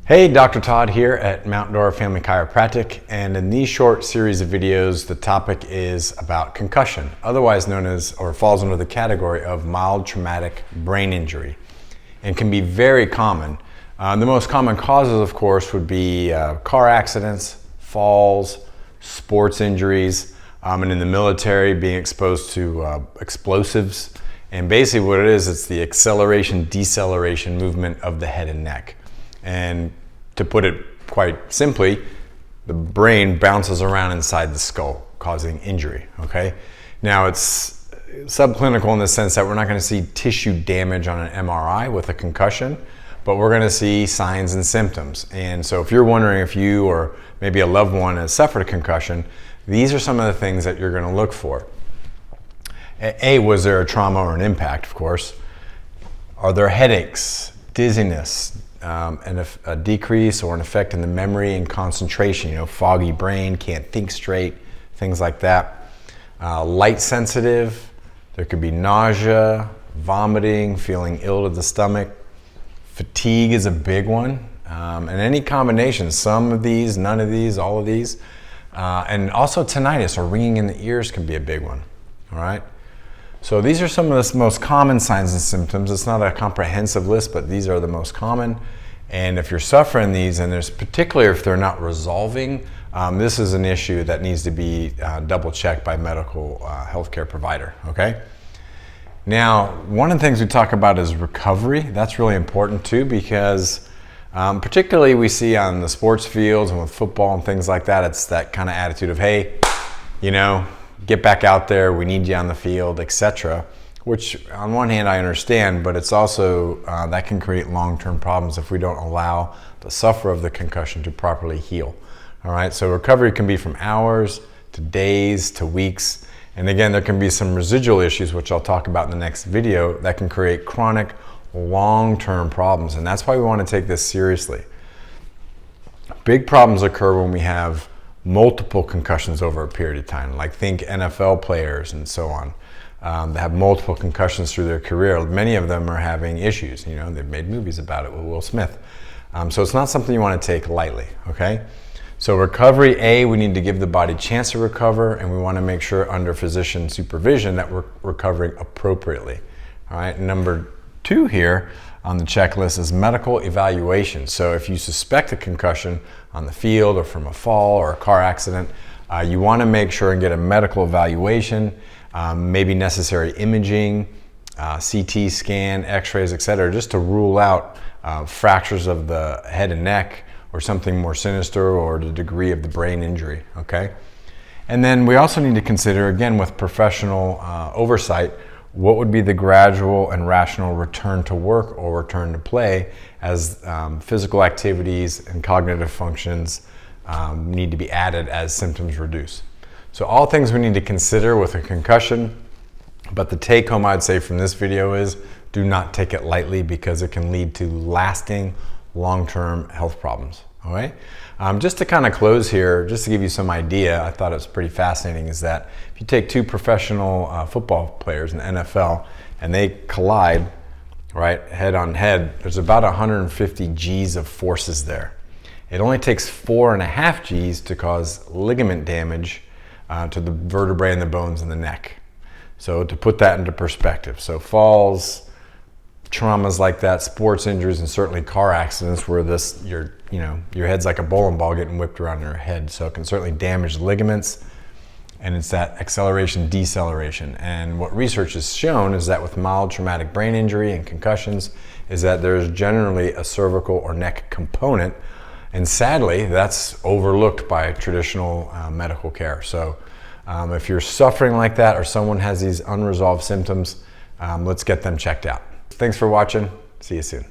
Hey, Dr. Todd here at 𝗵𝒂𝒄𝒊𝒅𝒏𝒕� Chiropractic, and in these short series of videos, the topic is about concussion, otherwise known as, or falls under the category of mild traumatic brain injury, and can be very common. The most common causes, of course, would be car accidents, falls, sports injuries, and in the military, being exposed to explosives. And basically what it is, it's the acceleration-deceleration movement of the head and neck. And to put it quite simply, the brain bounces around inside the skull, causing injury, okay? Now it's subclinical in the sense that we're not gonna see tissue damage on an MRI with a concussion, but we're gonna see signs and symptoms. And so if you're wondering if you or maybe a loved one has suffered a concussion, these are some of the things that you're gonna look for. A, was there a trauma or an impact, of course? Are there headaches, dizziness, and a decrease or an effect in the memory and concentration, foggy brain, can't think straight, things like that. Light sensitive, there could be nausea, vomiting, feeling ill to the stomach. Fatigue is a big one, and any combination, some of these, none of these, all of these. And also tinnitus or ringing in the ears can be a big one, all right? So these are some of the most common signs and symptoms. It's not a comprehensive list, but these are the most common. And if you're suffering these, and there's particularly if they're not resolving, this is an issue that needs to be double checked by medical healthcare provider, okay? Now, one of the things we talk about is recovery. That's really important too, because particularly we see on the sports fields and with football and things like that, it's that kind of attitude of, hey, get back out there, we need you on the field, etc. Which on one hand I understand, but it's also, that can create long-term problems if we don't allow the sufferer of the concussion to properly heal. All right, so recovery can be from hours to days to weeks. And again, there can be some residual issues, which I'll talk about in the next video, that can create chronic long-term problems. And that's why we want to take this seriously. Big problems occur when we have multiple concussions over a period of time, like think NFL players and so on. That have multiple concussions through their career. Many of them are having issues. They've made movies about it with Will Smith. So it's not something you want to take lightly, okay? So recovery, A, we need to give the body a chance to recover, and we want to make sure under physician supervision that we're recovering appropriately. All right, number 2 here on the checklist is medical evaluation. So if you suspect a concussion on the field or from a fall or a car accident, you want to make sure and get a medical evaluation, maybe necessary imaging, CT scan, x-rays, etc., just to rule out fractures of the head and neck or something more sinister or the degree of the brain injury, okay? And then we also need to consider, again, with professional oversight, what would be the gradual and rational return to work or return to play as physical activities and cognitive functions need to be added as symptoms reduce. So all things we need to consider with a concussion, but the take home I'd say from this video is do not take it lightly, because it can lead to lasting long-term health problems, all right? Just to kind of close here, just to give you some idea, I thought it was pretty fascinating, is that if you take 2 professional football players in the NFL and they collide, right, head on head, there's about 150 G's of forces there. It only takes 4.5 G's to cause ligament damage to the vertebrae and the bones in the neck. So to put that into perspective, so falls, traumas like that, sports injuries, and certainly car accidents where your head's like a bowling ball getting whipped around your head. So it can certainly damage ligaments, and it's that acceleration-deceleration. And what research has shown is that with mild traumatic brain injury and concussions is that there's generally a cervical or neck component, and sadly that's overlooked by traditional medical care. So if you're suffering like that or someone has these unresolved symptoms, let's get them checked out. Thanks for watching. See you soon.